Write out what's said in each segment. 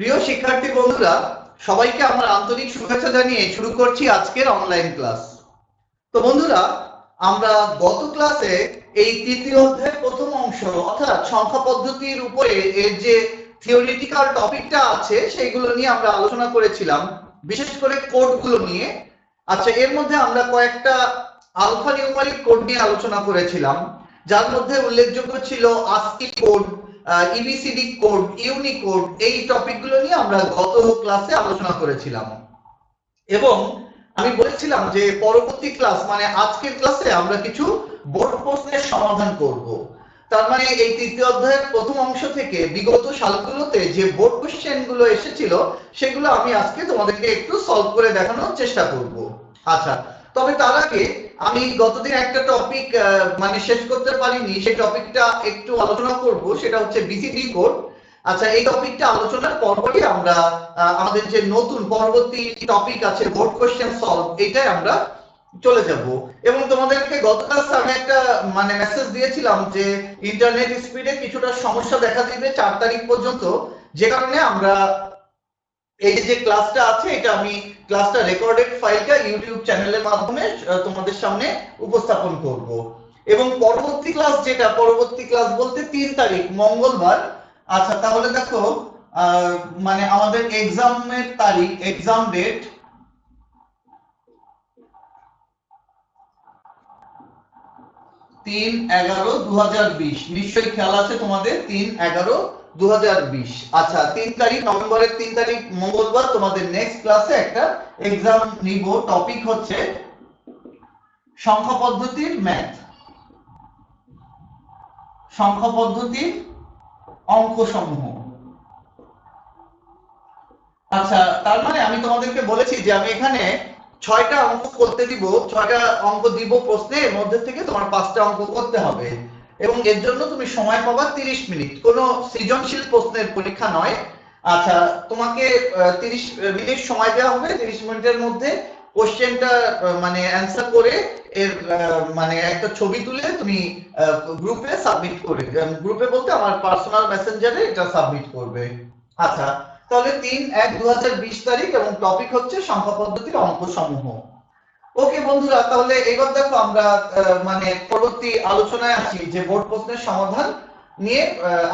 প্রিয় শিক্ষার্থী বন্ধুরা, সবাইকে আমার আন্তরিক শুভেচ্ছা জানিয়ে শুরু করছি আজকের অনলাইন ক্লাস। তো বন্ধুরা, আমরা গত ক্লাসে এই তৃতীয় অধ্যায়ের প্রথম অংশ অর্থাৎ সংখ্যা পদ্ধতির উপরে এর যে থিওরিটিক্যাল টপিকটা আছে সেইগুলো নিয়ে আমরা আলোচনা করেছিলাম, বিশেষ করে কোডগুলো নিয়ে। আচ্ছা, এর মধ্যে আমরা কয়েকটা আলফা নিউমারিক কোড নিয়ে আলোচনা করেছিলাম, যার মধ্যে উল্লেখযোগ্য ছিল ASCII code, EBCD code, Unicode. এই টপিকগুলো নিয়ে আমরা গত ক্লাসে আলোচনা করেছিলাম এবং আমি বলেছিলাম যে পরবর্তী ক্লাস মানে আজকের ক্লাসে আমরা কিছু বোর্ড প্রশ্নের সমাধান করব। তার মানে এই তৃতীয় অধ্যায়ের প্রথম অংশ থেকে বিগত সালগুলোতে যে বোর্ড কোশ্চেন গুলো এসেছিল সেগুলো আমি আজকে তোমাদেরকে একটু সলভ করে দেখানোর চেষ্টা করব। আচ্ছা, তবে তার আগে আমি গতদিন একটা টপিক মানে শেষ করতে পারিনি, সেই টপিকটা একটু আলোচনা করব, সেটা হচ্ছে বিসিডি কোড। আচ্ছা, এই টপিকটা আলোচনার পরপরই আমরা আমাদের যে নতুন পরবর্তী টপিক আছে বোর্ড কোশ্চেন সলভ, এইটাই আমরা চলে যাব। এবং তোমাদেরকে গতকাল আমি একটা মানে মেসেজ দিয়েছিলাম যে ইন্টারনেট স্পিডে কিছুটা সমস্যা দেখা দিবে 4 তারিখ পর্যন্ত, যে কারণে আমরা এই যে ক্লাসটা আছে এটা আমি ক্লাসটা রেকর্ডেড ফাইলটা ইউটিউব চ্যানেলের মাধ্যমে তোমাদের সামনে উপস্থাপন করব। এবং পরবর্তী ক্লাস বলতে 3 তারিখ মঙ্গলবার। আচ্ছা, তাহলে দেখো মানে আমাদের এক্সামের তারিখ, এক্সাম ডেট 3/11/2020, নিশ্চয়ই খেয়াল আছে তোমাদের 3/11/2020। আচ্ছা, 3 তারিখ নভেম্বরের 3 তারিখ মঙ্গলবার তোমাদের নেক্সট ক্লাসে একটা এক্সাম নিব। টপিক হচ্ছে সংখ্যা পদ্ধতির ম্যাথ, সংখ্যা পদ্ধতির অঙ্কসমূহ। আচ্ছা, তার মানে আমি তোমাদেরকে বলেছি যে আমি এখানে 6টা অঙ্ক করতে দিব, 6টা অঙ্ক দিব প্রশ্নে, এর মধ্যে থেকে তোমার 5টা অঙ্ক করতে হবে এবং এর জন্য তুমি সময় পাবা 30 মিনিট। কোনো সৃজনশীল প্রশ্নের পরীক্ষা নয়। আচ্ছা, তোমাকে 30 মিনিট সময় দেওয়া হবে। 30 মিনিটের মধ্যে কোশ্চেনটা মানে অ্যান্সার করে এর মানে একটা ছবি তুলে তুমি গ্রুপে সাবমিট করে, গ্রুপে বলতে আমার পার্সোনাল মেসেঞ্জারে এটা সাবমিট করবে। আচ্ছা, তাহলে 3/1/2020 তারিখ এবং টপিক হচ্ছে সংখ্যা পদ্ধতির অঙ্কসমূহ। ওকে বন্ধুরা, তাহলে এবার দেখো আমরা মানে পরবর্তী আলোচনায় আসি যে বোর্ড প্রশ্নের সমাধান নিয়ে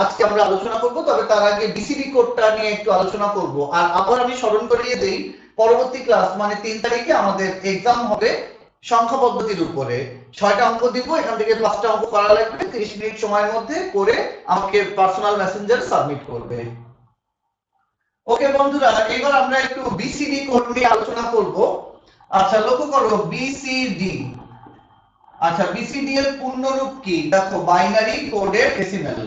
আজকে আমরা আলোচনা করব। তবে তার আগে বিসিডি কোডটা নিয়ে একটু আলোচনা করব। আর আবার আমি স্মরণ করিয়ে দেই, পরবর্তী ক্লাস মানে 3 তারিখে আমাদের এক্সাম হবে সংখ্যা পদ্ধতির উপরে। 6টা অঙ্ক দিব, এখান থেকে 5টা অঙ্ক করা লাগবে, 30 মিনিট সময়ের মধ্যে করে আমাকে পার্সোনাল মেসেঞ্জারে সাবমিট করবে। ওকে বন্ধুরা, এবার আমরা একটু বিসিডি কোড নিয়ে আলোচনা করব। আচ্ছা, লক্ষ্য করো বিসিডি। আচ্ছা, বিসিডি এর পূর্ণরূপ কি? দেখো, বাইনারি কোডের ডেসিমেল।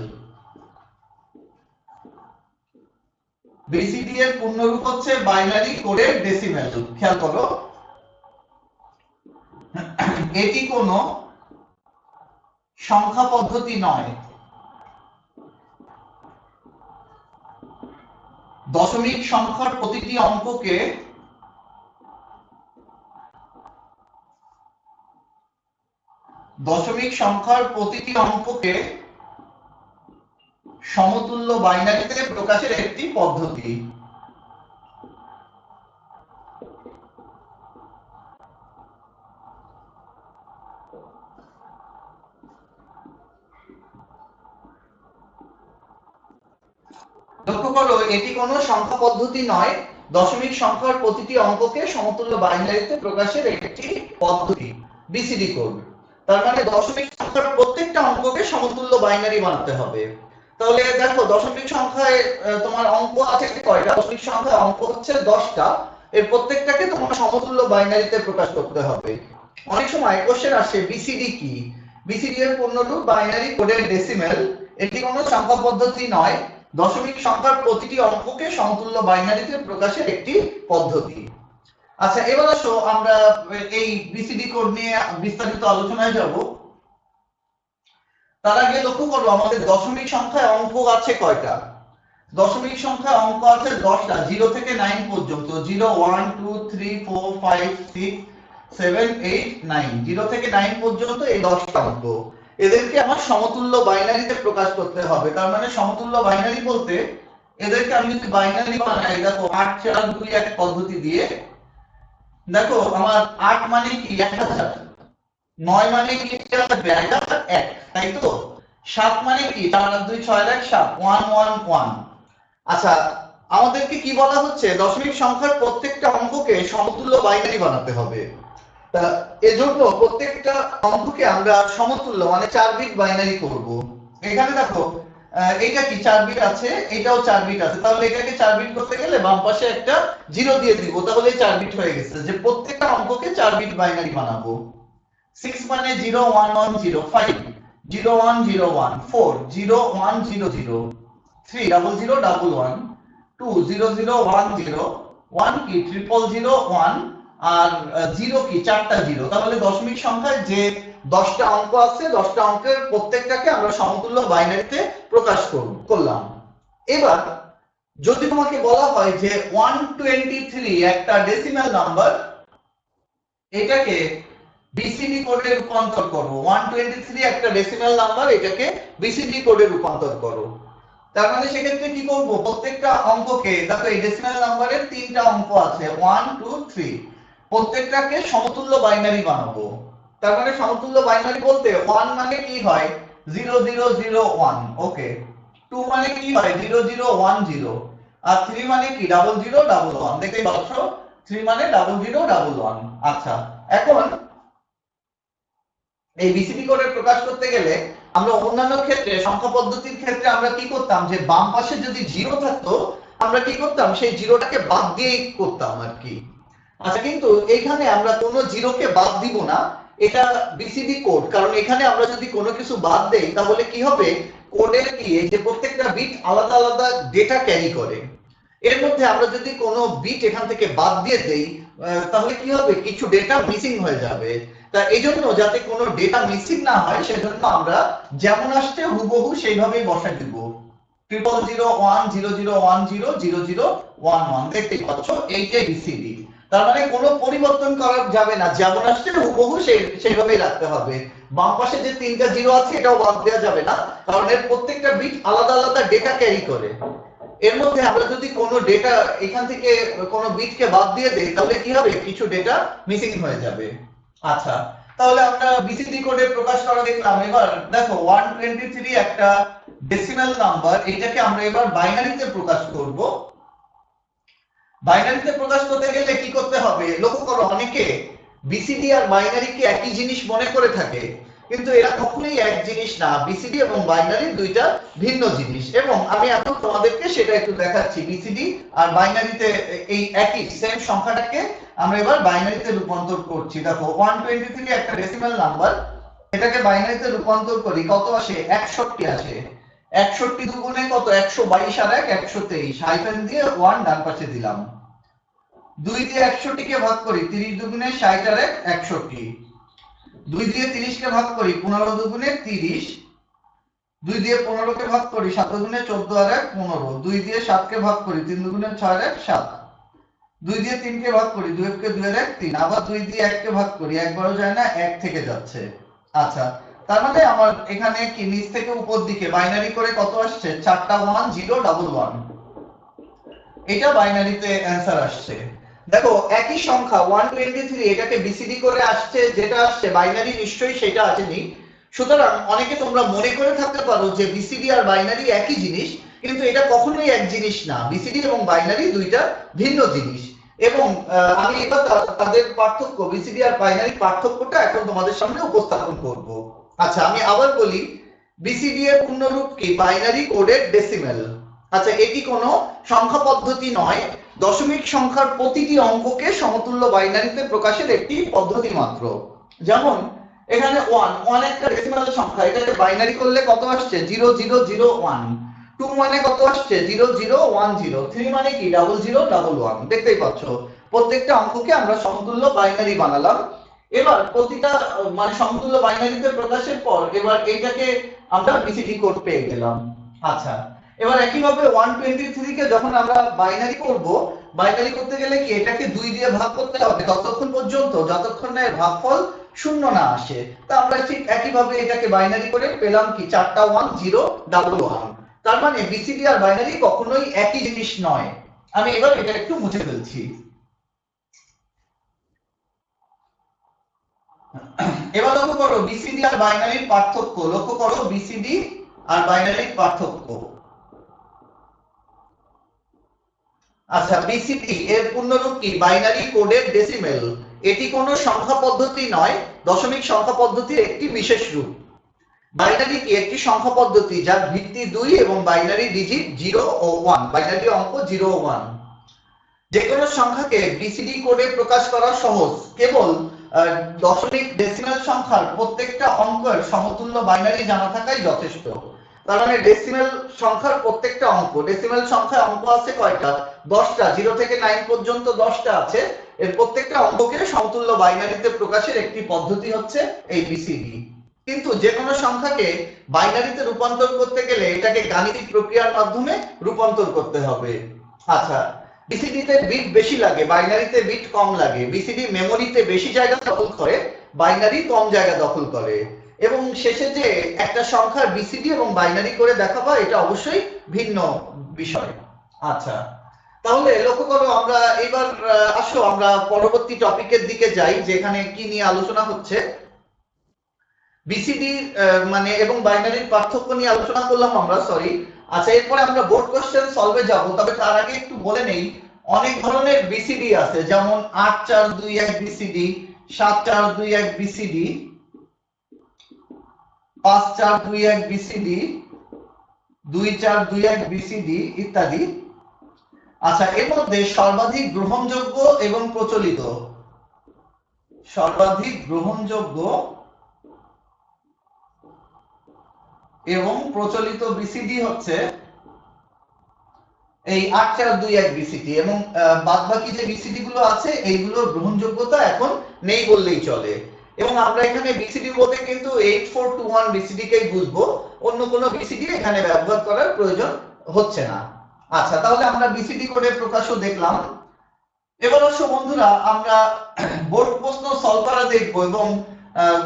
বিসিডি এর পূর্ণরূপ হচ্ছে বাইনারি কোডের ডেসিমেল। খেয়াল করো, এটি কোনো সংখ্যা পদ্ধতি নয়। দশমিক সংখ্যার প্রতিটি অঙ্ককে সমতুল্য বাইনারিতে প্রকাশের একটি পদ্ধতি। লক্ষ্য করো, এটি কোনো সংখ্যা পদ্ধতি নয়, দশমিক সংখ্যার প্রতিটি অঙ্ককে সমতুল্য বাইনারিতে প্রকাশের একটি পদ্ধতি, বিসিডি কোড। তার মানে দশমিক সংখ্যার প্রত্যেকটা অঙ্ককে সমতুল্য বাইনারি বানাতে হবে। তাহলে দেখো, দশমিক সংখ্যায় তোমার অঙ্ক আছে কয়টা? দশমিক সংখ্যায় অঙ্ক হচ্ছে 10টা। এর প্রত্যেকটাকে তোমার সমতুল্য বাইনারিতে প্রকাশ করতে হবে। অনেক সময় কোশ্চেন আসে বিসিডি কি? বিসিডি এর পূর্ণরূপ বাইনারি কোডের ডেসিমেল। এটি কোনো সংখ্যা পদ্ধতি নয়, দশমিক সংখ্যার প্রতিটি অঙ্ককে সমতুল্য বাইনারিতে প্রকাশের একটি পদ্ধতি। আচ্ছা, এবার আসো আমরা এই বিসিডি কোড নিয়ে বিস্তারিত আলোচনায় যাব। তার আগে লক্ষ্য করো, আমাদের দশমিক সংখ্যায় অঙ্ক আছে কয়টা? দশমিক সংখ্যায় অঙ্ক আছে 10টা, 0 থেকে 9 পর্যন্ত। 0 1 2 3 4 5 6 7 8 9, 0 থেকে 9 পর্যন্ত এই 10টা অঙ্ক। এদেরকে আমার সমতুল্য বাইনারিতে প্রকাশ করতে হবে। তার মানে সমতুল্য বাইনারি বলতে এদেরকে আমি যদি বাইনারি বানাই, দেখো 8 4 2 1 পদ্ধতি দিয়ে, দেখো আমার 8 মানে কি 1000, 9 মানে কি আসবে 1001, তাই তো? 7 মানে কি 4 আর 2 6 1 7 1 1 1। আচ্ছা, আমাদেরকে কি বলা হচ্ছে, দশমিক সংখ্যার প্রত্যেকটা অঙ্ককে সমতুল্য বাইনারি বানাতে হবে। তা এজন্য প্রত্যেকটা অঙ্ককে আমরা সমতুল্য মানে 4 বিট বাইনারি করব। এখানে দেখো এইটা কি 4 বিট আছে, এটাও 4 বিট আছে, তাহলে এটাকে 4 বিট করতে গেলে বাম পাশে একটা 0 দিয়ে দিব, তাহলে 4 বিট হয়ে গেছে। যে প্রত্যেকটা অঙ্ককে 4 বিট বাইনারি বানাবো। 6 মানে 0 1 1 0, 5 0 1 0 1, 4 0 1 0 0, 3 0 0 1 1, 2 0 0 1 0, 1 কি 0 0 1, আর 0 কি 4টা 0। তাহলে দশমিক সংখ্যায় যে 10টা অঙ্ক আছে, 10টা অঙ্কের প্রত্যেকটাকে আমরা সমতুল্য বাইনারিতে প্রকাশ করলাম। এবার যদি তোমাকে বলা হয় যে 123 একটা ডেসিমাল নাম্বার, এটাকে বিসিডি কোডে রূপান্তর করো। 123 একটা ডেসিমাল নাম্বার, এটাকে বিসিডি কোডে রূপান্তর করো। তার মানে সেক্ষেত্রে কি করব, প্রত্যেকটা অঙ্ককে, দেখো এই ডেসিমাল নাম্বারের 3টা অঙ্ক আছে 1 2 3, প্রত্যেকটাকে সমতুল্য বাইনারি বানাবো। তার মানে সমতুল্য বাইনারি বলতে 1 মানে কি হয় 0 0 0 1, ওকে। 2 মানে কি হয় 0 0 1 0, আর 3 মানে কি 0 0 1 1, দেখতেই পাচ্ছ 3 মানে 0 0 1 1। আচ্ছা, এখন এই বিসিডি কোডে প্রকাশ করতে গেলে আমরা অন্যান্য ক্ষেত্রে সংখ্যা পদ্ধতির ক্ষেত্রে আমরা কি করতাম, যে বাম পাশে যদি 0 থাকতো আমরা কি করতাম, সেই 0টাকে বাদ দিয়ে করতাম আর কি। আচ্ছা, কিন্তু এখানে আমরা কোনো 0কে বাদ দিব না, এটা বিসিডি কোড, কারণ এখানে আমরা যদি কোনো কিছু বাদ দেই তাহলে কি হবে, কোডের কি এই যে প্রত্যেকটা বিট আলাদা আলাদা ডেটা ক্যারি করে। এর মধ্যে আমরা যদি কোনো বিট এখান থেকে বাদ দিয়ে দেই তাহলে কি হবে, কিছু ডেটা মিসিং হয়ে যাবে। তা এই জন্য যাতে কোনো ডেটা মিসিং না হয় সেজন্য আমরা যেমন আসছে হুবহু সেইভাবেই বসাই দিব। 0 0 1 0 0 1 0 0 0 1 1, দেখতেই পাচ্ছ এইটাই বিসিডি। তার মানে কোনো পরিবর্তন করা যাবে না, যেমন আসছে হুবহু সেইভাবেই রাখতে হবে। বাম পাশে যে 3টা 0 আছে এটাও বাদ দেওয়া যাবে না, কারণ এর প্রত্যেকটা বিট আলাদা আলাদা ডেটা ক্যারি করে। এর মধ্যে আমরা যদি কোনো ডেটা এখান থেকে কোনো বিটকে বাদ দিয়ে দেই তাহলে কি হবে, কিছু ডেটা মিসিং হয়ে যাবে। আচ্ছা, তাহলে আমরা বিসিডি কোডে প্রকাশ করা দেখলাম। এবার দেখো 123 একটা ডেসিমাল নাম্বার, এটাকে আমরা এবার বাইনারিতে প্রকাশ করব। বাইনারিতে প্রকাশ করতে গেলে কি করতে হবে, লক্ষ্য করো অনেকে বিসিডি আর বাইনারিকে একই জিনিস মনে করে থাকে, কিন্তু এরা কখনোই এক জিনিস না। বিসিডি এবং বাইনারি দুইটা ভিন্ন জিনিস, এবং আমি এখন তোমাদেরকে সেটা একটু দেখাচ্ছি। বিসিডি আর বাইনারিতে এই একই সেম সংখ্যাটাকে আমরা এবার বাইনারিতে রূপান্তর করছি। দেখো 123 একটা ডেসিমাল নাম্বার, এটাকে বাইনারিতে রূপান্তর করি, কত আসে 61 আসে। 61 দুগুণে কত 122 আর 1 123, হাইফেন দিয়ে 1 ডান পাশে দিলাম। 2 দিয়ে 61 কে ভাগ করি, 30 দুগুণে 60 আর 1 61, 2 দিয়ে 30 কে ভাগ করি 15 দুগুণে 30, 2 দিয়ে 15 কে ভাগ করি 7 দুগুণে 14 আর 1 15, 2 দিয়ে 7 কে ভাগ করি 3 দুগুণে 6 আর 1 7, 2 দিয়ে 3 কে ভাগ করি 2 কে 2 আর 1 3, আবার 2 দিয়ে 1 কে ভাগ করি, একবারও যায় না, 1 থেকে যাচ্ছে। আচ্ছা, তার মানে আমার এখানে কি নিচ থেকে উপর দিকে বাইনারি করে কত আসছে 4টা 1 0 1 1, এটা বাইনারিতে অ্যানসার আসছে। দেখো একই সংখ্যা 123, এটাকে বিসিডি করে আসছে, যেটা আসছে বাইনারি নিশ্চয়ই সেটা আসেনি। সুতরাং অনেকে তোমরা মনে করে থাকতে পারো যে বিসিডি আর বাইনারি একই জিনিস, কিন্তু এটা কখনোই এক জিনিস না। বিসিডি এবং বাইনারি দুইটা ভিন্ন জিনিস, এবং আমি এবার তাদের পার্থক্য, বিসিডি আর বাইনারি পার্থক্যটা এখন তোমাদের সামনে উপস্থাপন করব। আচ্ছা, আমি আবার বলি, বিসিডি এর পূর্ণরূপ কি, বাইনারি কোডেড ডেসিমেল। আচ্ছা, এটি কোনো সংখ্যা পদ্ধতি নয়, দশমিক সংখ্যার প্রতিটি অঙ্ককে সমতুল্য বাইনারিতে প্রকাশের একটি পদ্ধতি মাত্র। যেমন এখানে 1 একটা ডেসিমাল সংখ্যা, এটাকে বাইনারি করলে কত আসছে 0 0 0 1, 2 মানে কত আসছে 0 0 1 0, 3 মানে কি 0 0 1 1, দেখতেই পাচ্ছ প্রত্যেকটা অঙ্ককে আমরা সমতুল্য বাইনারি বানালাম। এবার প্রতিটা মানে সমতুল্য বাইনারিতে প্রকাশের পর এবার এইটাকে আমরা বিসিডি কোড পেয়ে গেলাম। আচ্ছা, এবার একইভাবে 123 কে যখন আমরা বাইনারি করব, বাইনারি করতে গেলে কি এটাকে 2 দিয়ে ভাগ করতে হবে ততক্ষণ পর্যন্ত যতক্ষণ না এর ভাগফল শূন্য না আসে। তা আমরা ঠিক একইভাবে এটাকে বাইনারি করে পেলাম কি 4টা 1 0 1 1। তার মানে বিসিডি আর বাইনারি কখনোই একই জিনিস নয়। আমি এবার এটা একটু মুছে ফেলছি। এবার লক্ষ্য করো বিসিডি আর বাইনারির পার্থক্য, লক্ষ্য করো বিসিডি আর বাইনারির পার্থক্য। আচ্ছা, বিসিডি এর পূর্ণরূপ কি? বাইনারি কোডের ডেসিমেল। এটি কোনো সংখ্যা পদ্ধতি নয়, দশমিক সংখ্যা পদ্ধতির একটি বিশেষ রূপ। বাইনারি কি? একটি সংখ্যা পদ্ধতি যার ভিত্তি 2 এবং বাইনারি ডিজিট 0 ও 1, বাইনারি অঙ্ক 0 ও 1। যে কোনো সংখ্যাকে বিসিডি কোডে প্রকাশ করা সহজ, কেবল দশমিক ডেসিমেল সংখ্যার প্রত্যেকটা অঙ্কের সমতুল্য বাইনারি জানা থাকাই যথেষ্ট। তার মানে ডেসিমেল সংখ্যার প্রত্যেকটা অঙ্ক, ডেসিমেল সংখ্যায় অঙ্ক আছে কয়টা? 10টা, 0 থেকে 9 পর্যন্ত 10টা আছে। এর প্রত্যেকটা অঙ্ককে সমতুল্য বাইনারিতে প্রকাশের একটি পদ্ধতি হচ্ছে এই বিসিডি। কিন্তু যে কোনো সংখ্যাকে বাইনারিতে রূপান্তর করতে গেলে এটাকে গাণিতিক প্রক্রিয়ার মাধ্যমে রূপান্তর করতে হবে। আচ্ছা, বিসিডিতে বিট বেশি লাগে, বাইনারিতে বিট কম লাগে। বিসিডি মেমোরিতে বেশি জায়গা দখল করে, বাইনারি কম জায়গা দখল করে। এবং শেষে যে একটা সংখ্যার বিসিডি এবং বাইনারি করে দেখাবো, এটা অবশ্যই ভিন্ন বিষয়। আচ্ছা, তাহলে লক্ষ্য করো, আমরা এবার আসো আমরা পরবর্তী টপিকের দিকে যাই, যেখানে কি নিয়ে আলোচনা হচ্ছে। বিসিডি মানে এবং বাইনারির পার্থক্য নিয়ে আলোচনা করলাম আমরা, সরি। আচ্ছা, এরপরে আমরা বোর্ড কোশ্চেন সলভে যাব। তবে তার আগে একটু বলে নেই, অনেক ধরনের বিসিডি আছে, যেমন 8-4-2-1 বিসিডি, 7-4-2-1 বিসিডি, 5-4-2-1 বিসিডি, 2-4-2-1 বিসিডি ইত্যাদি। আচ্ছা, এর মধ্যে সর্বাধিক গ্রহণযোগ্য এবং প্রচলিত, সর্বাধিক গ্রহণযোগ্য এবং প্রচলিত বিসিডি হচ্ছে এই 8-4-2-1 বিসিডি। এবং বাদবাকি যে বিসিডি গুলো আছে এইগুলোর গ্রহণযোগ্যতা এখন নেই বললেই চলে। এবং আমরা এখানে বিসিডি বলতে কিন্তু 8421 বিসিডি কেই বুঝবো, অন্য কোনো বিসিডি এখানে ব্যবহার করার প্রয়োজন হচ্ছে না। আচ্ছা, তাহলে আমরা বিসিডি কোডের প্রকাশও দেখলাম। এবার অবশ্য বন্ধুরা আমরা বোর্ড প্রশ্ন সলভ করা দেখবো। এবং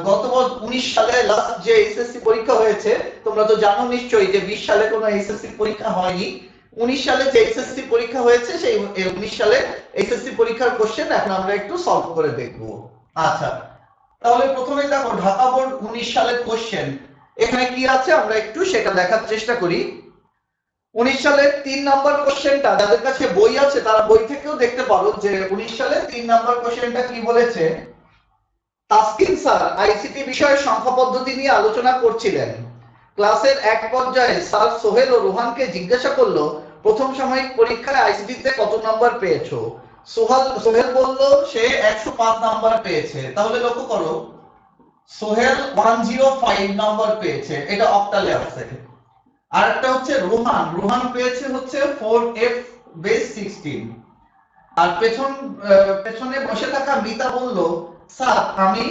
গত 19 সালে লাস্ট যে এসএসসি পরীক্ষা হয়েছে, তোমরা তো জানো নিশ্চয়ই যে 20 সালে কোনো এসএসসি পরীক্ষা হয়নি। 19 সালে যে এসএসসি পরীক্ষা হয়েছে সেই 19 সালে এসএসসি পরীক্ষার কোশ্চেন এখন আমরা একটু সলভ করে দেখবো। আচ্ছা, তাহলে প্রথমে দেখো ঢাকা বোর্ড 19 সালের কোশ্চেন এখানে কি আছে আমরা একটু সেটা দেখার চেষ্টা করি। 19 সালের 3 নম্বর কোশ্চেনটা, যাদের কাছে বই আছে তারা বই থেকেও দেখতে পারো যে 19 সালের 3 নম্বর কোশ্চেনটা কি বলেছে। তাসকিন স্যার আইসিটি বিষয়ে সংখ্যা পদ্ধতি নিয়ে আলোচনা করছিলেন। ক্লাসের এক পর্যায়ে স্যার সোহেল ও রোহানকে জিজ্ঞাসা করলো, প্রথম সাময়িক পরীক্ষায় আইসিটিতে কত নম্বর পেয়েছো? সোহেল বলল সে 105 নম্বর পেয়েছে। তাহলে লক্ষ্য করো, সোহেল 105 নম্বর পেয়েছে, এটা অক্টালে আছে। আর একটা হচ্ছে রোহান পেয়েছে হচ্ছে 4f বেস 16। আর পেছনে বসে থাকা মিতা বলল, স্যার আমি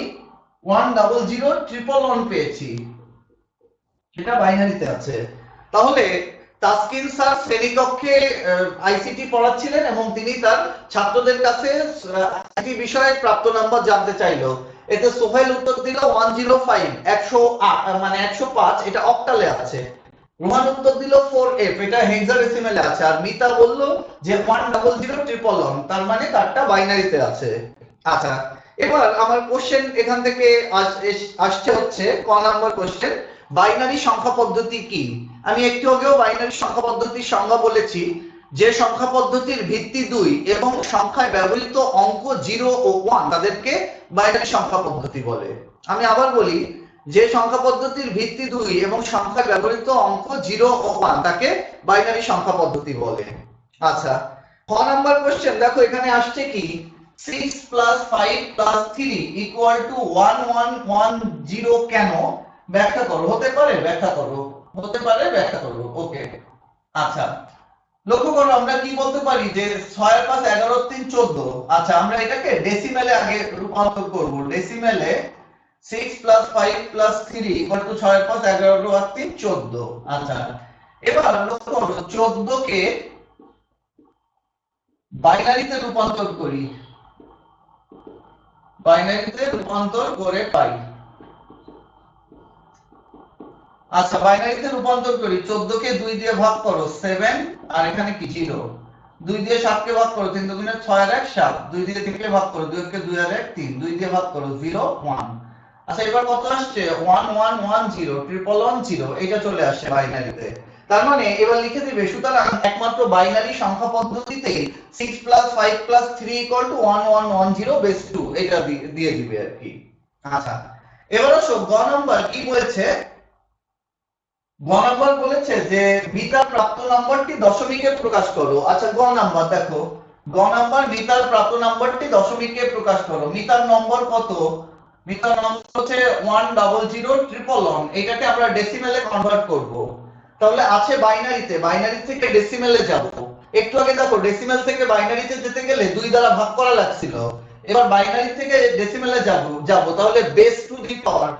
10011 পেয়েছি, সেটা বাইনারিতে আছে। তাহলে তাসকিন স্যার শ্রেণীকক্ষে আইসিটি পড়াচ্ছিলেন এবং তিনি তার ছাত্রদের কাছে আইসিটি বিষয়ে প্রাপ্ত নাম্বার জানতে চাইলো। এতে সোহেল উত্তর দিল 105, 105, এটা অক্টালে আছে। রোহান উত্তর দিল 4f, এটা হেক্সাডেসিমেলে আছে। আর মিতা বলল যে 10011, তার মানে তারটা বাইনারিতে আছে। আচ্ছা, এবার আমার কোশ্চেন এখান থেকে আসছে হচ্ছে ক নাম্বার কোশ্চেন, বাইনারি সংখ্যা পদ্ধতি কি? আমি একটু আগেও বাইনারি সংখ্যা পদ্ধতির সংজ্ঞা বলেছি, যে সংখ্যা পদ্ধতির ভিত্তি 2 এবং সংখ্যায় ব্যবহৃত অঙ্ক 0 ও 1 তাদেরকে বাইনারি সংখ্যা পদ্ধতি বলে। আমি আবার বলি, যে সংখ্যা পদ্ধতির ভিত্তি 2 এবং সংখ্যায় ব্যবহৃত অঙ্ক 0 ও 1 তাকে বাইনারি সংখ্যা পদ্ধতি বলে। আচ্ছা, খ নাম্বার কোশ্চেন দেখো এখানে আসছে কি, 6 + 5 + 3 = 1110 কেন? ব্যাখ্যা করো। হতে পারে ব্যাখ্যা করো, হতে পারে ব্যাখ্যা করো। ওকে, আচ্ছা, লক্ষ্য করো আমরা কি বলতে পারি যে 6 + 5 11 × 3 14। আচ্ছা, আমরা এটাকে ডেসিমেলে আগে রূপান্তর করব। ডেসিমেলে 6 + 5 + 3 = 6 + 5 11 × 3 14। আচ্ছা, এবার লক্ষ্য করো 14 কে বাইনারিতে রূপান্তর করি, বাইনারিতে রূপান্তর করে পাই। আচ্ছা বাইনারিতে রূপান্তর করি, 14 কে 2 দিয়ে ভাগ করো 7, আর এখানে কি 0। 2 দিয়ে 7 কে ভাগ করো, 3 দুগুণে 6 আর 1 7, 2 দিয়ে 3 কে ভাগ করো, 2 কে 2 আর 1 3, 2 দিয়ে ভাগ করো 0 1। আচ্ছা এবার কত আসছে 1 1 1 0 ট্রিপল 1 0, এটা চলে আসছে বাইনারিতে। তার মানে এবার লিখে দিবে, সুতরাং একমাত্র বাইনারি সংখ্যা পদ্ধতিতে 6 + 5 + 3 = 1 1 1 0 বেস 2, এটা দিয়ে দিবে আর কি। আচ্ছা এবার আসো গ নাম্বার কি বলেছে। গ নাম্বার বলেছে যে মিতার প্রাপ্ত নাম্বারটি দশমিকে প্রকাশ করো। আচ্ছা গ নাম্বার দেখো, গ নাম্বার মিতার প্রাপ্ত নাম্বারটি দশমিকে প্রকাশ করো। মিতার নম্বর কত? মিতার নম্বর হচ্ছে 1000111, এটাকে আমরা ডেসিমেলে কনভার্ট করব। তাহলে আছে বাইনারিতে, বাইনারি থেকে ডেসিমেলে যাব। একটু আগে দেখো ডেসিমেল থেকে বাইনারিতে যেতে গেলে 2 দ্বারা ভাগ করা লাগছিল, এবার বাইনারি থেকে ডেসিমেলে যাব তাহলে base to the power,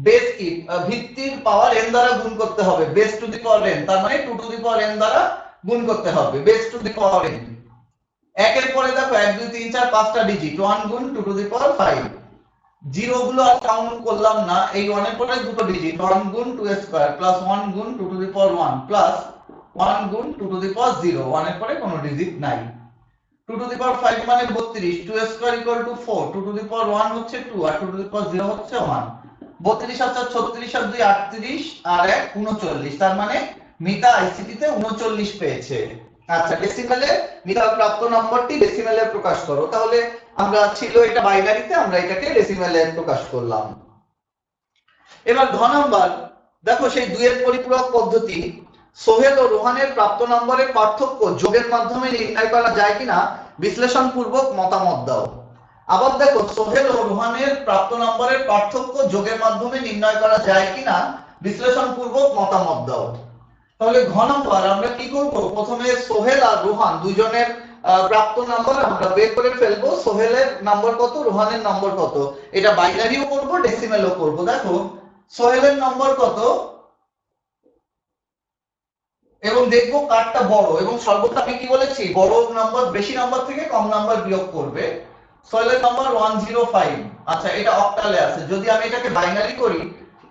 base কি ভিত্তির পাওয়ার n দ্বারা গুণ করতে হবে, base to the power n, তার মানে 2 টু দি পাওয়ার n দ্বারা গুণ করতে হবে, base to the power n। একের পরে দেখো 1 2 3 4 5টা ডিজিট, 1 গুণ 2 টু দি পাওয়ার 5, জিরো গুলো আর কাউন্ট করলাম না, এই 1 এর পরে দুটো ডিজিট, 1 গুণ 2 স্কয়ার প্লাস 1 গুণ 2 টু দি পাওয়ার 1 প্লাস 1 গুণ 2 টু দি পাওয়ার 0, 1 এর পরে কোনো ডিজিট নাই। 2 টু দি পাওয়ার 5 মানে 32, 2 স্কয়ার = 4, 2 টু দি পাওয়ার 1 হচ্ছে 2 আর 2 টু দি পাওয়ার 0 হচ্ছে 1। 32 আর 4 36 আর 2 38 আর 1 39, তার মানে মিতা আইসিটি তে 39 পেয়েছে। আচ্ছা ডেসিমেলে মিতার প্রাপ্ত নম্বরটি ডেসিমেলে প্রকাশ করো। তাহলে আমরা ছিল এটা বাইনারিতে, আমরা এটাকে ডেসিমেলে প্রকাশ করলাম। এবার ঘ নাম্বার দেখো, সেই দুইয়ের পরিপূরক পদ্ধতি, সোহেল ও রোহানের প্রাপ্ত নম্বরের পার্থক্য যোগের মাধ্যমে নির্ণয় করা যায় কিনা বিশ্লেষণ পূর্বক মতামত দাও। আবার দেখো সোহেল ও রোহানের প্রাপ্ত নম্বরের পার্থক্য যোগের মাধ্যমে নির্ণয় করা যায় কিনা বিশ্লেষণ পূর্বক মতামত দাও। তাহলে ঘ নম্বর আমরা কি করব, প্রথমে সোহেল আর রোহান দুজনের প্রাপ্ত নাম্বার আমরা বের করে ফেলবো। সোহেলের নাম্বার কত, রোহানের নাম্বার কত, এটা বাইনারিও করব ডেসিমেলও করব। দেখো সোহেলের নাম্বার কত এবং দেখবো কারটা বড়, এবং সর্বদা আমি কি বলেছি, বড় নাম্বার বেশি নাম্বার থেকে কম নাম্বার বিয়োগ করবে। সোহেলের নাম্বার 105। আচ্ছা এটা অক্টালে আছে, যদি আমি এটাকে বাইনারি করি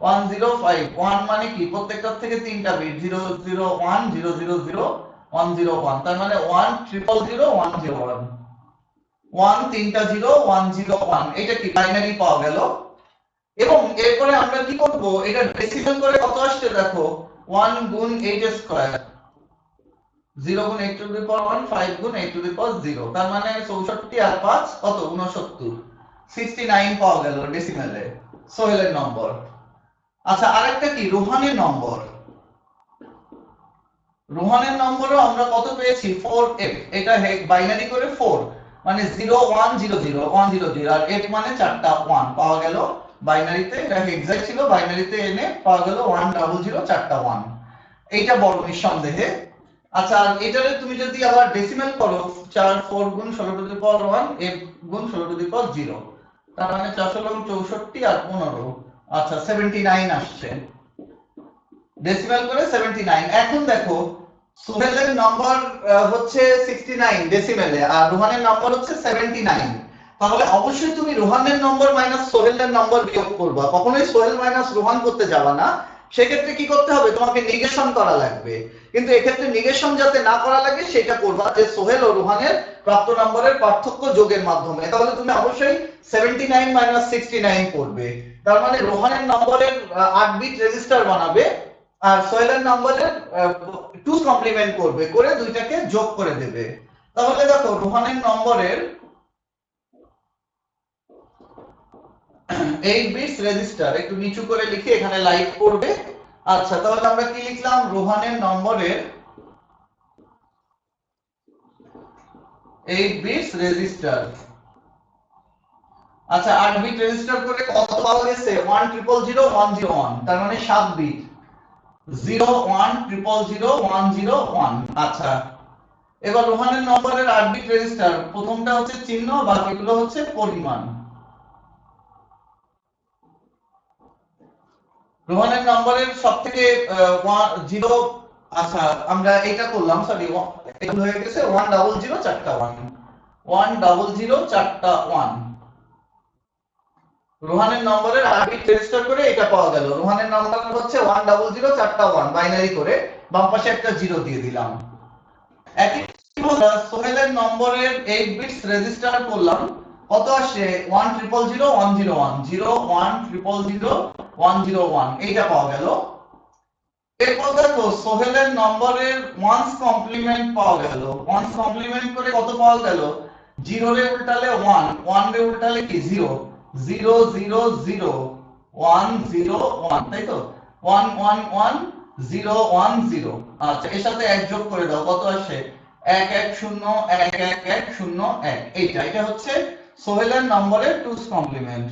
105, 1 মানে কি প্রত্যেকটার থেকে তিনটা বিট, 001 000 101, তার মানে 1 000 101, 1 তিনটা 0 101, এটা কি বাইনারি পাওয়া গেল। এবং এরপরে আমরা কি করব, এটা ডেসিমেল করে কত আসছে দেখো, 1 গুণ 8 স্কয়ার, 0 গুণ 8 টু দি পাওয়ার 1, 5 গুণ 8 টু দি পাওয়ার 0, তার মানে 64 আর 5 কত 69, 69 পাওয়া গেল ডেসিমেলে সোহেলের নম্বর। আচ্ছা আরেকটা কি রোহানের নম্বর, রোহানের নম্বরও আমরা কত পেয়েছি 4f, এটা বাইনারি করে 4 মানে 0100 আর f মানে চারটা 1 পাওয়া গেল বাইনারিতে, এটা হেক্সাই ছিল, বাইনারিতে এনে পাওয়া গেল 100 চারটা 1, এইটা বড় নিঃসন্দেহে। আচ্ছা আর এটারে তুমি যদি আবার ডেসিমেল করো 4 4 গুণ 16 টু দি পাওয়ার 1 f গুণ 16 টু দি পাওয়ার 0, তার মানে 464 আর 15, আচ্ছা 79 আসছে ডেসিমেল করে 79। এখন দেখো সোহেলের নম্বর হচ্ছে 69 ডেসিমেলে আর রোহানের নম্বর হচ্ছে 79, তাহলে অবশ্যই তুমি রোহানের নম্বর মাইনাস সোহেলের নম্বর বিয়োগ করবা, কখনোই সোহেল মাইনাস রোহান করতে যাবা না। সেক্ষেত্রে কি করতে হবে, তোমাকে নিগেশন করা লাগবে, কিন্তু এক্ষেত্রে নিগেশন যাতে না করা লাগে সেটা করবা যে সোহেল ও রোহানের প্রাপ্ত নম্বরের পার্থক্য যোগের মাধ্যমে। তাহলে তুমি অবশ্যই 79 মাইনাস 69 করবে, তার মানে রোহানের নম্বরের 8 বিট রেজিস্টার বানাবে আর সোহেলের নম্বরের 2 কমপ্লিমেন্ট করবে, করে দুইটাকে যোগ করে দেবে। তাহলে দেখো রোহানের নম্বরের 8 বিটস রেজিস্টার, একটু নিচু করে লিখে এখানে লাইক করবে। আচ্ছা তাহলে আমরা কি লিখলাম, রোহানের নম্বরের 8 বিটস রেজিস্টার। আচ্ছা 8 বিট রেজিস্টার করে কত পাওয়া গেছে 1000101, তার মানে 7 বিট 0100101। আচ্ছা এবার রোহানের নম্বরের 8 বিট রেজিস্টার, প্রথমটা হচ্ছে চিহ্ন, বাকিগুলো হচ্ছে পরিমাণ। রোহানের নম্বরের সবথেকে 0, আচ্ছা আমরা এটা করলাম, সরি এগুলো হয়ে গেছে 100 চারটা 1, 100 চারটা 1। রোহানের নম্বরের 8 বিট রেজিস্টার করে এটা পাওয়া গেল। রোহানের নাম্বার হচ্ছে 100, চারটা 1 বাইনারি করে বাম পাশে একটা 0 দিয়ে দিলাম। একই সোহেলের নম্বরের 8 বিটস রেজিস্টার করলাম, কত আসে 1000101 01000101 এইটা পাওয়া গেল। এরপর দেখো সোহেলের নম্বরের ওয়ান্স কমপ্লিমেন্ট পাওয়া গেল। ওয়ান্স কমপ্লিমেন্ট করে কত পাওয়া গেল, 0 রে উল্টালে 1, 1 রে উল্টালে কি 0, 0 0 0 1 0 1, তাই তো 1 1 1 0 1 0। আচ্ছা এর সাথে 1 যোগ করে দাও, কত আসে 1 1 0 1 1 1 0 1। এটা হচ্ছে সোহেলের নম্বরের টুস কমপ্লিমেন্ট।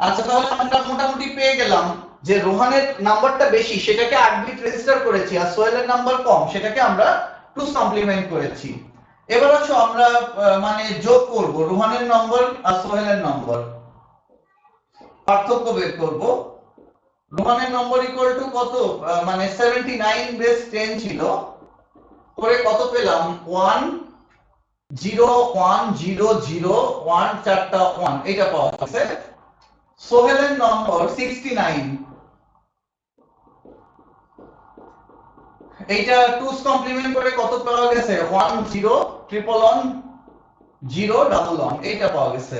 আচ্ছা তাহলে আমরা মোটামুটি পেয়ে গেলাম যে রোহানের নাম্বারটা বেশি, সেটাকে 8 বিট রেজিস্টার করেছি, আর সোহেলের নাম্বার কম, সেটাকে আমরা টুস কমপ্লিমেন্ট করেছি। এবার আসো আমরা মানে যোগ করব রোহানের নম্বর আর সোহেলের নম্বর, পার্থক্য বের করব। রোহানের নম্বর ইকুয়াল টু কত, মানে 79 বেস 10 ছিল, করে কত পেলাম 1 0 1 0 0 1 চারটা 1, এটা পাওয়া গেছে। সোহেলের নম্বর 69, এইটা টুস কমপ্লিমেন্ট করে কত পাওয়া গেছে 1 0 1 0 1 এইটা পাওয়া গেছে।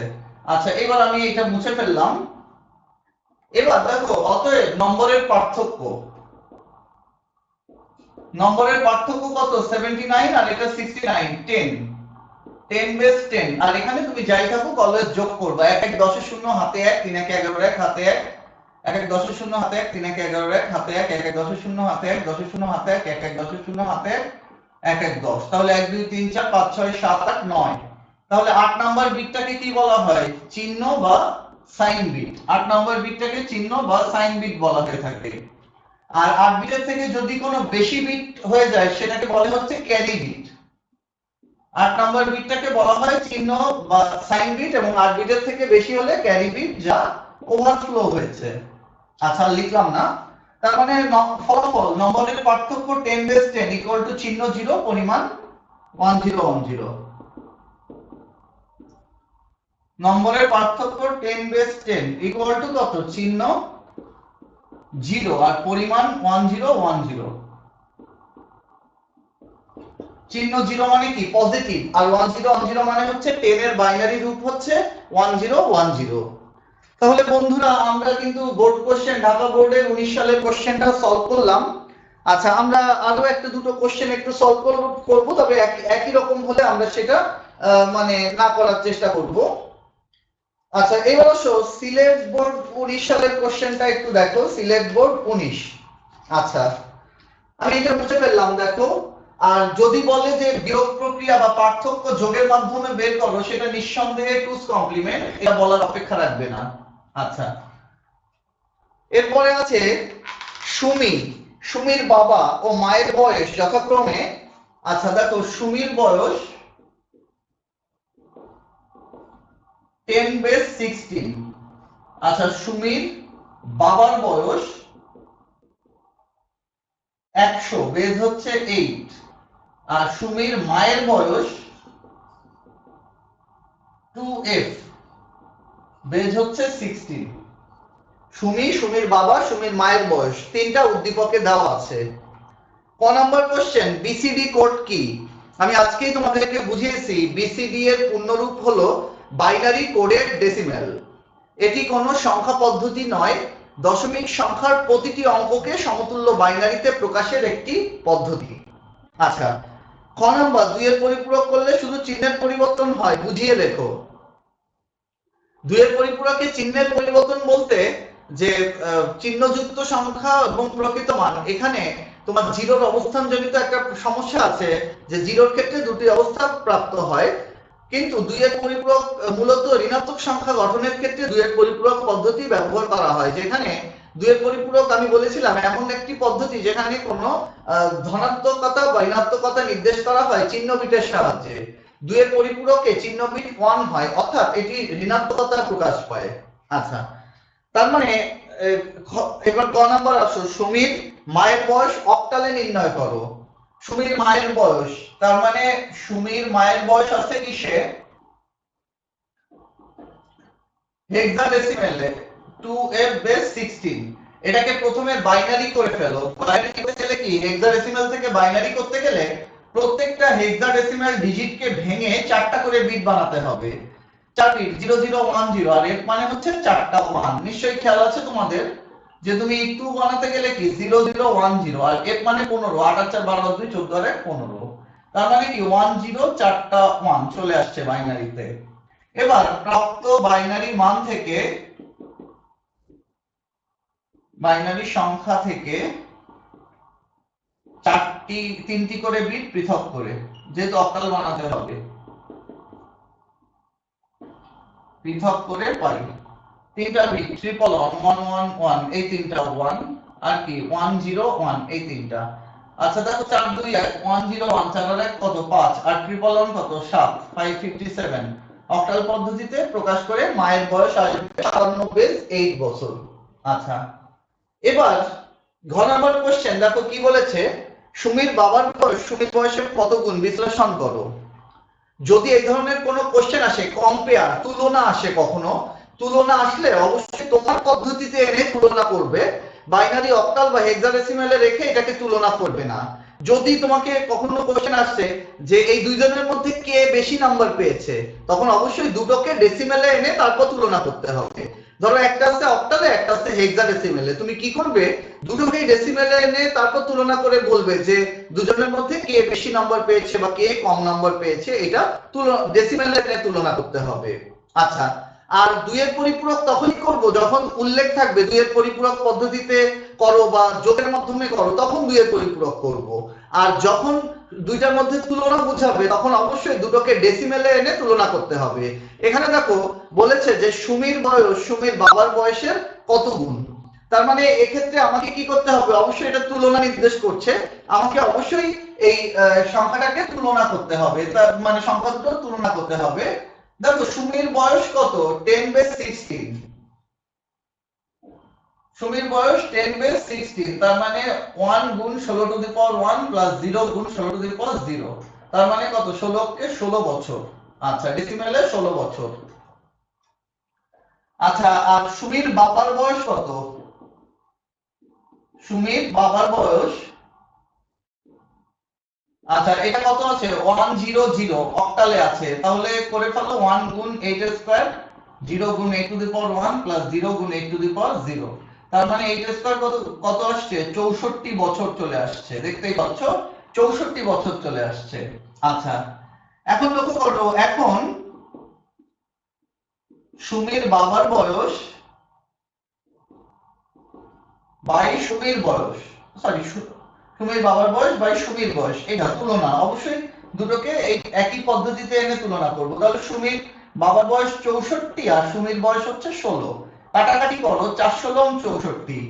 আচ্ছা এবার আমি এটা মুছে ফেললাম। এবার দেখো অতএব নম্বরের পার্থক্য, নম্বরের পার্থক্য কত 79 আর এটা 69, 10 বেস 10। আর এখানে তুমি যাই থাকুক অলওয়েজ যোগ করবে, 1 1 10 0 হাতে 1 3 1 11 1 হাতে 1, 1 1 10 0 হাতে 1 3 1 11 1 হাতে 1, 1 1 10 0 হাতে 1 10 0 হাতে 1, 1 1 10 0 হাতে 1 1 1 10। তাহলে 1 2 3 4 5 6 7 8 9। তাহলে 8 নাম্বার বিটটাকে কি বলা হয়, চিহ্ন বা সাইন বিট। 8 নাম্বার বিটটাকে চিহ্ন বা সাইন বিট বলা হয়ে থাকে। আর 8 বিটের থেকে যদি কোনো বেশি বিট হয়ে যায় সেটাকে বলা হচ্ছে ক্যারি বিট। 8 নাম্বার বিটটাকে বলা হয় চিহ্ন বা সাইন বিট, এবং 8 বিটের থেকে বেশি হলে ক্যারি বিট, যা ওভারফ্লো হয়েছে। আচ্ছা লিখলাম না, তার মানে ফলাফল নম্বরের পার্থক্য 10 বেস 10 ইকুয়াল টু চিহ্ন 0 পরিমাণ 1010। নম্বরের পার্থক্য 10 বেস 10 ইকুয়াল টু কত, চিহ্ন 0 আর পরিমাণ 1010। চিহ্ন 0 মানে কি পজিটিভ, আর 1010 মানে হচ্ছে 10 এর বাইনারি রূপ হচ্ছে 1010। তাহলে বন্ধুরা আমরা কিন্তু বোর্ড কোশ্চেন, ঢাকা বোর্ডের 19 সালের কোশ্চেনটা সলভ করলাম। আচ্ছা আমরা আরো একটা দুটো কোশ্চেন একটু সলভ করব, তবে একই রকম হলে আমরা সেটা মানে না করার চেষ্টা করব। আচ্ছা এবার আসো সিলেট বোর্ড 19 সালের কোশ্চেনটা একটু দেখো, সিলেট বোর্ড 19। আচ্ছা আমি এটা মুছে ফেললাম দেখো। আর যদি বলে যে বিয়োগ প্রক্রিয়া বা পার্থক্য যোগের মাধ্যমে বের করো, সেটা নিঃসন্দেহে টুস কমপ্লিমেন্ট, এটা বলার অপেক্ষা রাখবে না। আচ্ছা এরপরে আছে সুমি, সুমির বাবা ও মায়ের বয়স যথাক্রমে, আচ্ছা দেখো সুমির বয়স 10 বেস 16, আচ্ছা সুমির বাবার বয়স 100 বেস হচ্ছে 8, আর সুমির মায়ের বয়স 2f বেস হচ্ছে 16। সুমি, সুমির বাবা, সুমির মায়ের বয়স, তিনটা উদ্দীপকে দেওয়া আছে। ক নাম্বার কোশ্চেন, বিসিডি কোড কি? আমি আজকেই তোমাদেরকে বুঝিয়েছি বিসিডি এর পূর্ণরূপ হলো বাইনারি কোডেড ডেসিমেল। এটি কোনো সংখ্যা পদ্ধতি নয়, দশমিক সংখ্যার প্রতিটি অঙ্ককে সমতুল্য বাইনারিতে প্রকাশের একটি পদ্ধতি। আচ্ছা খ নাম্বার, 2 এর পরিপূরক করলে শুধু চিহ্নের পরিবর্তন হয়, বুঝিয়ে লেখো। 2 এর পরিপূরকে চিহ্নের পরিবর্তন বলতে যে চিহ্নযুক্ত সংখ্যা এবং প্রকৃত মান, এখানে তোমার জিরোর অবস্থান জনিত একটা সমস্যা আছে, যে জিরোর ক্ষেত্রে দুটি অবস্থা প্রাপ্ত হয়, কিন্তু 2 এর পরিপূরক মূলত ঋণাত্মক সংখ্যা গঠনের ক্ষেত্রে 2 এর পরিপূরক পদ্ধতি ব্যবহার করা হয়, যেখানে 2 এর পরিপূরক আমি বলেছিলাম এমন একটি পদ্ধতি যেখানে কোনো ধনাত্মকতা বা ঋণাত্মকতা নির্দেশ করা হয় চিহ্ন বিটের সাহায্যে। 2 এর পরিপূরকে চিহ্ন বিট 1 হয়, অর্থাৎ এটি ঋণাত্মকতা প্রকাশ পায়। আচ্ছা তার মানে এবার ক নাম্বার আসো, সুমির মায়ের বয়স অক্টালে নির্ণয় করো। সুমির মায়ের বয়স, তার মানে সুমির মায়ের বয়স আছে কিসে হেক্সাডেসিমেলে 2f বেস 16, এটাকে প্রথমে বাইনারি করে ফেলো। বাইনারি করতে গেলে কি, হেক্সাডেসিমেল থেকে বাইনারি করতে গেলে প্রত্যেকটা হেক্সাডেসিমেল ডিজিটকে ভেঙে 4টা করে বিট বানাতে হবে। 4 বিট 0010, আর এর মানে হচ্ছে 4টা 1। নিশ্চয়ই খেয়াল আছে তোমাদের যে তুমি 2 বানাতে গেলে কি 0010, আর f মানে 15, 8 আর 4 12 2 14 আর 15, তার মানে কি 10 4টা 1 চলে আসছে বাইনারিতে। এবার প্রাপ্ত বাইনারি মান থেকে, বাইনারি সংখ্যা থেকে 3টি করে বিট পৃথক করে, যেহেতু অক্টাল বানাতে হবে, পৃথক করে পাই 3টা বিট 11111, এই 3টা 1, আর কি 101, এই 3টা। আচ্ছা দেখো 4 2 1 101, 4 আর 1 কত 5, আর 111 কত 7, 557। অক্টাল পদ্ধতিতে প্রকাশ করে মায়ের বয়স আসবে 57 বেস 8 বছর। আচ্ছা, এবার ঘ নাম্বার কোশ্চেন দেখো কি বলেছে, সুমির বাবার বয়স সুমির বয়সের কত গুণ বিশ্লেষণ করো। যদি এই ধরনের কোনো কোশ্চেন আসে, কম্পেয়ার তুলনা আসে, কখনো তুলনা আসলে অবশ্যই তোমার পদ্ধতিতে এনে তুলনা করবে, বাইনারি অক্টাল বা হেক্সাডেসিমেলে রেখে এটাকে তুলনা করবে না। যদি তোমাকে কখনো কোশ্চেন আসছে যে এই দুইজনের মধ্যে কে বেশি নাম্বার পেয়েছে, তখন অবশ্যই দুটোকে ডেসিমেলে এনে তারপর তুলনা করতে হবে। ধরো একটা আছে অক্টালে, একটা আছে হেক্সাডেসিমেলে, তুমি কি করবে, দুটোকেই ডেসিমেলে এনে তারপর তুলনা করে বলবে যে দুজনের মধ্যে কে বেশি নাম্বার পেয়েছে বা কে কম নাম্বার পেয়েছে, এটা ডেসিমেলে এনে তুলনা করতে হবে। আচ্ছা, আর দুইয়ের পরিপূরক তখনই করব যখন উল্লেখ থাকবে দুইয়ের পরিপূরক পদ্ধতিতে করো বা যোগের মাধ্যমে করো, তখন দুইয়ের পরিপূরক করব। আর যখন দুইটার মধ্যে তুলনা বোঝাবে তখন অবশ্যই দুটোকে ডেসিমেলে এনে তুলনা করতে হবে। এখানে দেখো বলেছে যে সুমির বয়স সুমির বাবার বয়সের কত গুণ, তার মানে এক্ষেত্রে আমাকে কি করতে হবে, অবশ্যই এটা তুলনা নির্দেশ করছে, আমাকে অবশ্যই এই সংখ্যাটাকে তুলনা করতে হবে, তার মানে সংখ্যা দুটো তুলনা করতে হবে। দেখো সুমির বয়স কত 10 বেস 16, সুমির বয়স 10 বেস 16, তার মানে 1 গুণ 16 টু দি পাওয়ার 1 প্লাস 0 গুণ 16 টু দি পাওয়ার 0, তার মানে কত 16 কে 16 বছর। আচ্ছা, ডেসিমেলে 16 বছর। আচ্ছা, আর সুমির বাবার বয়স কত, সুমির বাবার বয়স, আচ্ছা এটা কত আছে 100, অক্টালে আছে, তাহলে করে ফেলো 1 গুণ 8 এর স্কয়ার, 0 গুণ 8 টু দি পাওয়ার 1 প্লাস 0 গুণ 8 টু দি পাওয়ার 0, তার মানে 8 এর স্কয়ার কত কত আসছে 64 বছর চলে আসছে, দেখতেই পাচ্ছ 64 বছর চলে আসছে। আচ্ছা, এখন লক্ষ্য করো, এখন সুমির বাবার বয়স বাই সুমির বয়স, সরি সুমির বাবার বয়স বাই সুমির বয়স, এটা তুলনা, অবশ্যই দুটোকে এই একই পদ্ধতিতে এনে তুলনা করব। তাহলে সুমির বাবার বয়স 64 আর সুমির বয়স হচ্ছে 16, কাটাকাটি করো 4 16 64,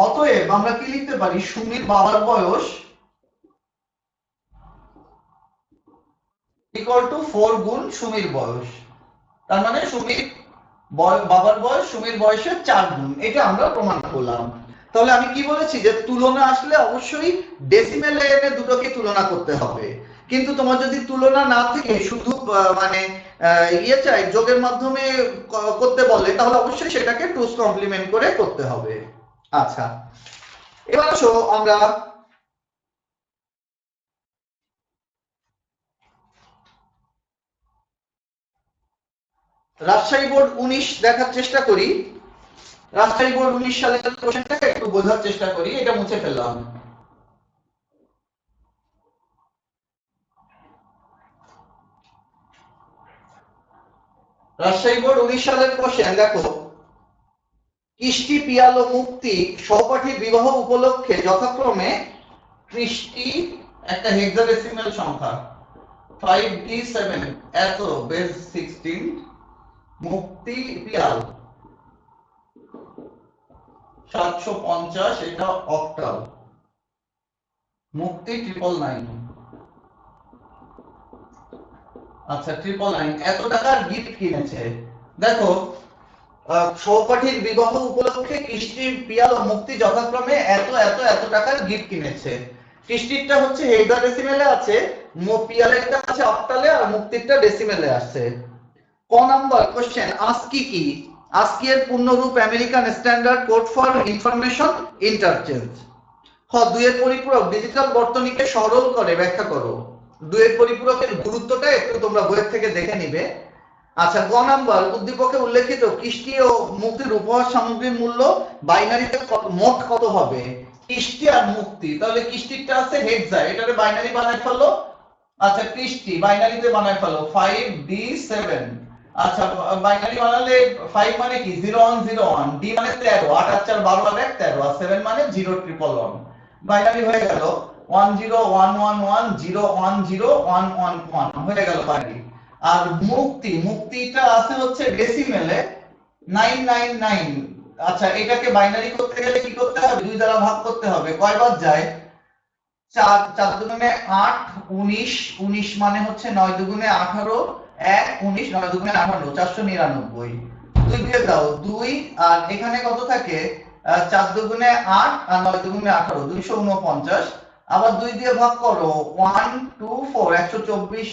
অতএব আমরা কি লিখতে পারি, সুমির বাবার বয়স ইকুয়াল টু 4 গুণ সুমির বয়স, তার মানে সুমির বাবার বয়স সুমির বয়সের 4 গুণ, এটা আমরা প্রমাণ করলাম। তাহলে আমি কি বলেছি যে তুলনা আসলে অবশ্যই ডেসিমেলে এনে দুটোকে তুলনা করতে হবে, কিন্তু তোমার যদি তুলনা না থেকে শুধু মানে ইয়ে চাই যোগের মাধ্যমে করতে বলে, তাহলে অবশ্যই সেটাকে টুস কমপ্লিমেন্ট করে করতে হবে। আচ্ছা, এবার আসো আমরা রাজশাহী বোর্ড 19 দেখার চেষ্টা করি। রাজশাহী বোর্ড 19 সালের কোশ্চেনটাকে একটু বোঝার চেষ্টা করি, এটা মুছে ফেললাম। রাজশাহী বোর্ড 19 সালের কোশ্চেন দেখো, কৃষ্টি পিয়াল ও মুক্তি সহপাঠীর বিবাহ উপলক্ষে যথাক্রমে, কৃষ্টি একটা হেক্সাডেসিমাল সংখ্যা 5d7 এত বেস 16, মুক্তি পিয়াল 750, এটা অক্টাল, মুক্তি 999, আচ্ছা 999 এত টাকার গিফট কিনেছে। দেখো সহপাঠীর বিবাহ উপলক্ষে কৃষ্টি পিয়াল ও মুক্তি যথাক্রমে এত এত এত টাকার গিফট কিনেছে। কৃষ্টিরটা হচ্ছে হেক্সাডেসিমেলে আছে, পিয়ালেরটা আছে অক্টালে, আর মুক্তিরটা ডেসিমেলে আছে। ক নাম্বার কোশ্চেন আস্কি কি, আজকের পূর্ণরূপ American standard code for information interchange. দুইয়ের পরিপূরক ডিজিটাল বর্তনীকে সরল করে ব্যাখ্যা করো। দুইয়ের পরিপূরকের গুরুত্বটা একটু তোমরা বইয়ের থেকে দেখে নিবে। আচ্ছা, গ নাম্বার, উদ্দীপকে উল্লেখিত কৃষ্টি ও মুক্তির উপহার সামগ্রীর মূল্য বাইনারিতে মোট কত হবে? কৃষ্টি আর মুক্তি, তাহলে কৃষ্টিটা আছে হেক্সা, এটারে বাইনারি বানায় ফেলো। আচ্ছা, কৃষ্টি বাইনারিতে বানায় ফেলো 5D7। আচ্ছা, বাইনারি বানালে 5 মানে কি 0101, D মানে 13, 8 আর 4 12 আর 1 13, আর 7 মানে 0111। বাইনারি হয়ে গেল 1011101011 হয়ে গেল বাইনারি। আর মুক্তিটা আছে হচ্ছে ডেসিমেলে 999। আচ্ছা, এটাকে বাইনারি করতে গেলে কি করতে হবে? 2 দ্বারা ভাগ করতে হবে। কয়বার যায়? 4 4 দুগুণে 8 19, 19 মানে হচ্ছে 9 দুগুণে 18, 1 19, 9 দুগুণে 18, 499। 2 দিয়ে দাও 2, আর এখানে কত থাকে? 4 দুগুণে 8 আর 9 দুগুণে 18, 249। আবার 2 দিয়ে ভাগ করো 1 2 4, 124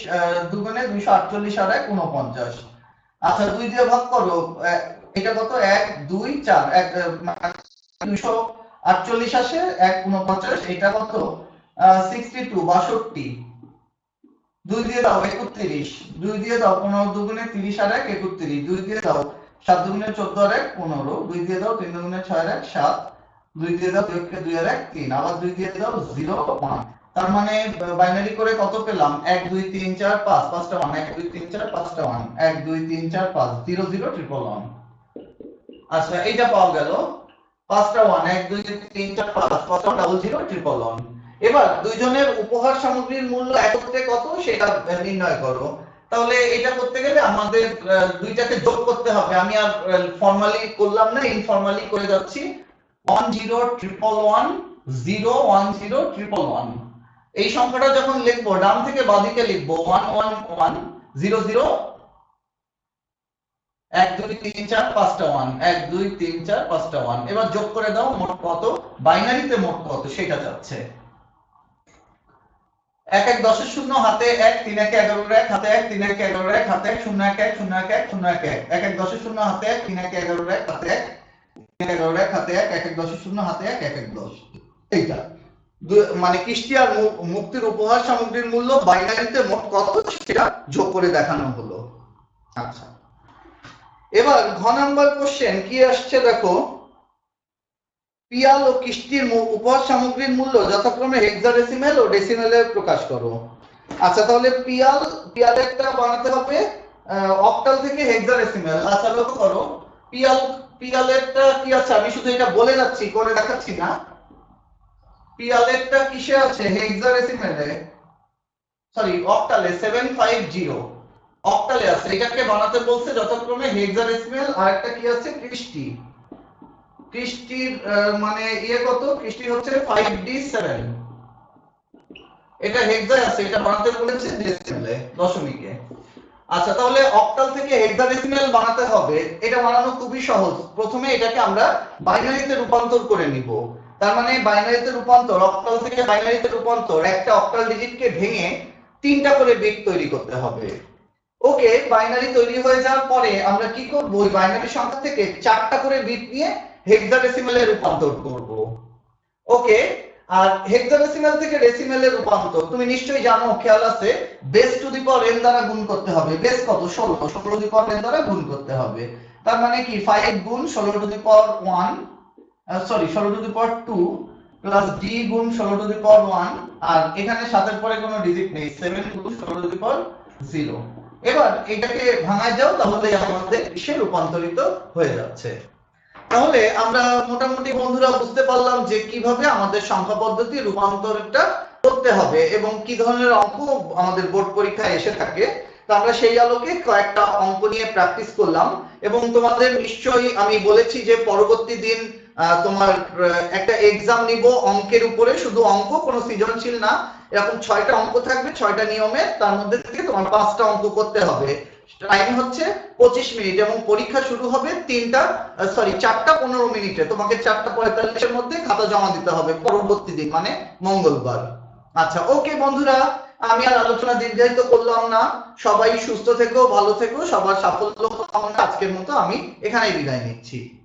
দুগুণে 248 আর 1 49। আচ্ছা, 2 দিয়ে ভাগ করো, এটা কত? 1 2 4, 248 আসে, 1 49, এটা কত? 62 62। 2 দিয়ে দাও 31, 2 দিয়ে দাও 15 দুগুণে 30 আর 1 31, 2 দিয়ে দাও 7 দুগুণে 14 আর 1 15, 2 দিয়ে দাও 3 দুগুণে 6 আর 1 7, 2 দিয়ে দাও 2 আর 1 3, আবার 2 দিয়ে দাও 0 1। তার মানে বাইনারি করে কত পেলাম? 1 2 3 4 5, 5টা 1, 1 2 3 4 5টা 1, 1 2 3 4 5, 0 0 111। আচ্ছা, এইটা পাওয়া গেল 5টা 1, 1 2 3 4 5, 5টা 0 0 111। এবার দুইজনের উপহার সামগ্রীর মূল্য একত্রে কত সেটা নির্ণয় করো। তাহলে এটা করতে গেলে আমাদের দুইটাকে যোগ করতে হবে। আমি আর ফর্মালি করলাম না, ইনফর্মালি করে যাচ্ছি। 10 111 010 111। এই সংখ্যাটা যখন লিখবো ডান থেকে বাঁ দিকে লিখবো 111 00 1 2 3 4 5টা 1, 1 2 3 4 5টা 1। এবার যোগ করে দাও মোট কত, বাইনারিতে মোট কত সেটা চাচ্ছে। 1 1 10 এর শূন্য হাতে 1, 3 1 11 এর 1 হাতে 1, 3 1 11 এর 1 হাতে 1, 0 1 1 0 1 1 0 1 1, 1 1 10 এর শূন্য হাতে 1, 3 1 11 এর 1 হাতে 1, 3 11 এর 1 হাতে 1, 1 1 10 এর শূন্য হাতে 1, 1 1 10। এইটা মানে কৃষ্টি আর মুক্তির উপহার সামগ্রীর মূল্য বাইনারিতে মোট কত সেটা যোগ করে দেখানো হলো। আচ্ছা, এবার ঘ নাম্বার কোশ্চেন কি আসছে দেখো। পিয়াল ও কৃষ্টির উপহার সামগ্রীর মূল্য যথাক্রমে হেক্সাডেসিমেল ও ডেসিমেলে প্রকাশ করো। আচ্ছা, তাহলে পিয়ালেরটা বানাতে হবে অক্টাল থেকে হেক্সাডেসিমেল। আচ্ছা, লক্ষ্য করো পিয়ালেরটা কি আছে, আমি শুধু এটা বলে যাচ্ছি, করে দেখাচ্ছি না। পিয়ালেরটা কিসে আছে? হেক্সাডেসিমেলে, সরি অক্টালে 750 অক্টালে আছে। এটাকে বানাতে বলছে যথাক্রমে হেক্সাডেসিমেল, আর একটা কি আছে কৃষ্টির মানে কত? কৃষ্টি হচ্ছে 5D7, এটা হেক্সায় আছে, এটা বানাতে বলেছে ডেসিমেলে দশমিকে। আচ্ছা, তাহলে অক্টাল থেকে হেক্সাডেসিমেল বানাতে হবে। এটা বানানো খুবই সহজ। প্রথমে এটাকে আমরা বাইনারিতে রূপান্তর করে নিব। তার মানে বাইনারিতে রূপান্তর, অক্টাল থেকে বাইনারিতে রূপান্তর, একটা অক্টাল ডিজিটকে ভেঙে 3টা করে বিট তৈরি করতে হবে। ওকে, বাইনারি তৈরি হয়ে যাওয়ার পরে আমরা কি করব? ওই বাইনারি সংখ্যা থেকে 4টা করে বিট নিয়ে হেক্সাডেসিমেলে রূপান্তর করব। ওকে, আর হেক্সাডেসিমেল থেকে ডেসিমেলে রূপান্তর তুমি নিশ্চয়ই জানো, খেয়াল আছে, base to the power n দ্বারা গুণ করতে হবে। বেস কত? 16, 16 টু দি পাওয়ার n দ্বারা গুণ করতে হবে। তার মানে কি 5 গুণ 16 to the power 1, sorry 16 to the power 2 plus d গুণ 16 টু দি পাওয়ার 1, আর এখানে 7 এর পরে কোনো ডিজিট নেই, 7 গুণ 16 টু দি পাওয়ার 0। এবার এটাকে ভাঙায় যাও, তাহলে আমাদের কিসে রূপান্তরিত হয়ে যাচ্ছে। তাহলে আমরা মোটামুটি বন্ধুরা বুঝতে পারলাম যে কিভাবে আমাদের সংখ্যা পদ্ধতি রূপান্তরটা করতে হবে এবং কি ধরনের অঙ্ক আমাদের বোর্ড পরীক্ষায় এসে থাকে। তো আমরা সেই আলোকে কয়েকটা অঙ্ক নিয়ে প্র্যাকটিস করলাম এবং তোমাদের নিশ্চয়ই আমি বলেছি যে পরবর্তী দিন তোমার একটা এক্সাম নিব অঙ্কের উপরে, শুধু অঙ্ক, কোনো সৃজনশীল না। এরকম 6টা অঙ্ক থাকবে, 6টা নিয়মে, তার মধ্যে থেকে তোমার 5টা অঙ্ক করতে হবে। টাইম হচ্ছে 25 মিনিট এবং পরীক্ষা শুরু হবে 4টা 15 মিনিটে। তোমাকে 4টা 45-এর মধ্যে খাতা জমা দিতে হবে পরবর্তী দিন মানে মঙ্গলবার। আচ্ছা, ওকে বন্ধুরা, আমি আর আলোচনা দীর্ঘায়িত করলাম না। সবাই সুস্থ থেকো, ভালো থেকো, সবার সাফল্য কামনা। আজকের মতো আমি এখানেই বিদায় নিচ্ছি।